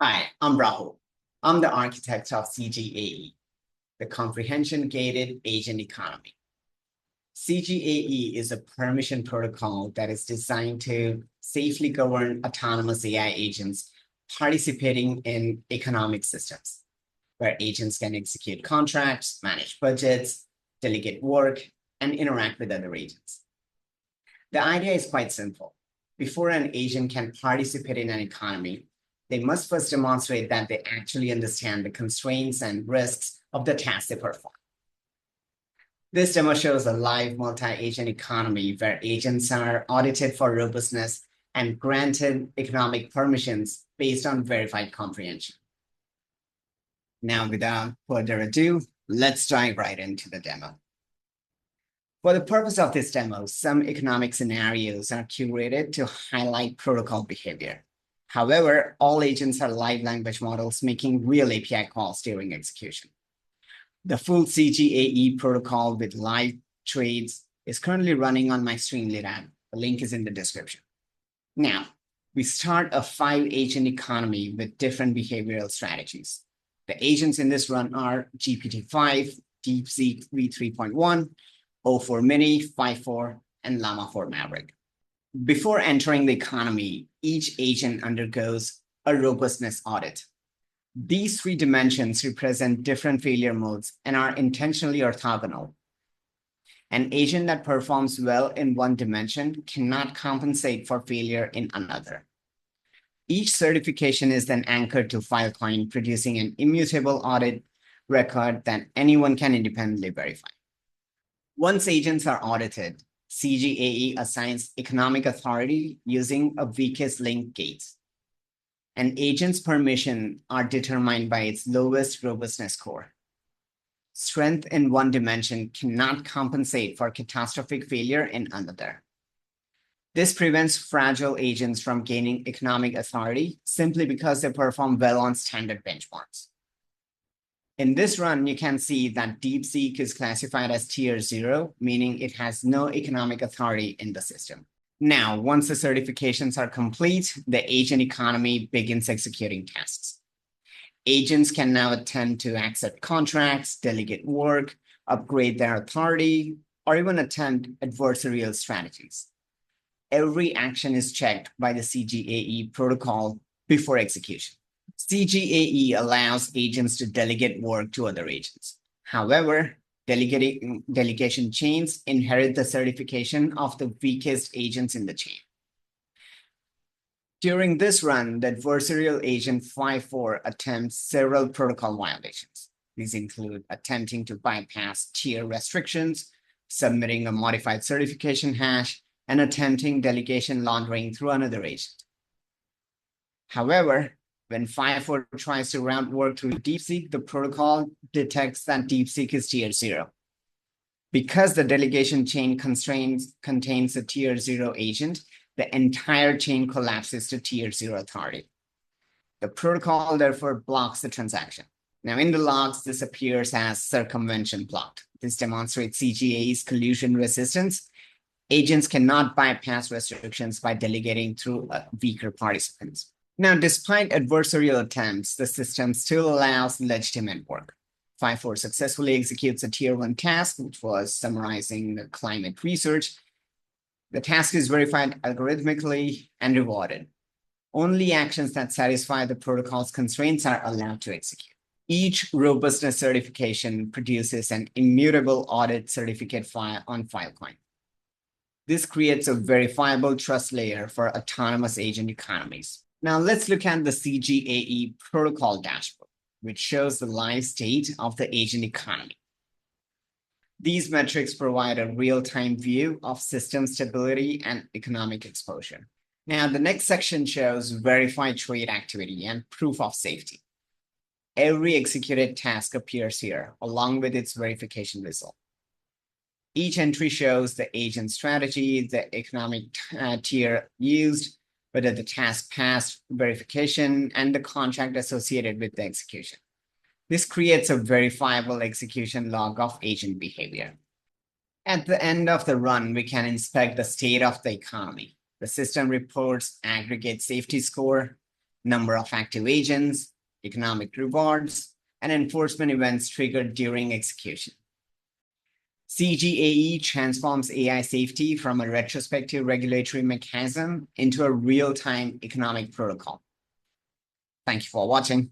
Hi, I'm Rahul. I'm the architect of CGAE, the Comprehension Gated Agent Economy. CGAE is a permission protocol that is designed to safely govern autonomous AI agents participating in economic systems, where agents can execute contracts, manage budgets, delegate work, and interact with other agents. The idea is quite simple. Before an agent can participate in an economy, they must first demonstrate that they actually understand the constraints and risks of the task they perform. This demo shows a live multi-agent economy where agents are audited for robustness and granted economic permissions based on verified comprehension. Now, without further ado, let's dive right into the demo. For the purpose of this demo, some economic scenarios are curated to highlight protocol behavior. However, all agents are live language models making real API calls during execution. The full CGAE protocol with live trades is currently running on my Streamlit app. The link is in the description. Now, we start a 5-agent economy with different behavioral strategies. The agents in this run are GPT-5, DeepSeek v3.1, O4 Mini, 5.4, and Llama 4 Maverick. Before entering the economy, each agent undergoes a robustness audit. These 3 dimensions represent different failure modes and are intentionally orthogonal. An agent that performs well in one dimension cannot compensate for failure in another. Each certification is then anchored to Filecoin, producing an immutable audit record that anyone can independently verify. Once agents are audited, CGAE assigns economic authority using a weakest link gate. An agent's permissions are determined by its lowest robustness score. Strength in one dimension cannot compensate for catastrophic failure in another. This prevents fragile agents from gaining economic authority simply because they perform well on standard benchmarks. In this run, you can see that DeepSeek is classified as tier 0, meaning it has no economic authority in the system. Now, once the certifications are complete, the agent economy begins executing tasks. Agents can now attempt to accept contracts, delegate work, upgrade their authority, or even attempt adversarial strategies. Every action is checked by the CGAE protocol before execution. CGAE allows agents to delegate work to other agents. However, delegation chains inherit the certification of the weakest agents in the chain. During this run, the adversarial agent 5.4 attempts several protocol violations. These include attempting to bypass tier restrictions, submitting a modified certification hash, and attempting delegation laundering through another agent. However, when 5.4 tries to route work through DeepSeek, the protocol detects that DeepSeek is tier 0. Because the delegation chain contains a tier 0 agent, the entire chain collapses to tier 0 authority. The protocol therefore blocks the transaction. Now in the logs, this appears as circumvention blocked. This demonstrates CGAE's collusion resistance. Agents cannot bypass restrictions by delegating through weaker participants. Now, despite adversarial attempts, the system still allows legitimate work. 5.4 successfully executes a tier 1 task, which was summarizing the climate research. The task is verified algorithmically and rewarded. Only actions that satisfy the protocol's constraints are allowed to execute. Each robustness certification produces an immutable audit certificate file on Filecoin. This creates a verifiable trust layer for autonomous agent economies. Now let's look at the CGAE protocol dashboard, which shows the live state of the agent economy. These metrics provide a real-time view of system stability and economic exposure. Now, the next section shows verified trade activity and proof of safety. Every executed task appears here, along with its verification result. Each entry shows the agent strategy, the economic tier used, whether the task passed verification, and the contract associated with the execution. This creates a verifiable execution log of agent behavior. At the end of the run, we can inspect the state of the economy. The system reports aggregate safety score, number of active agents, economic rewards, and enforcement events triggered during execution. CGAE transforms AI safety from a retrospective regulatory mechanism into a real-time economic protocol. Thank you for watching.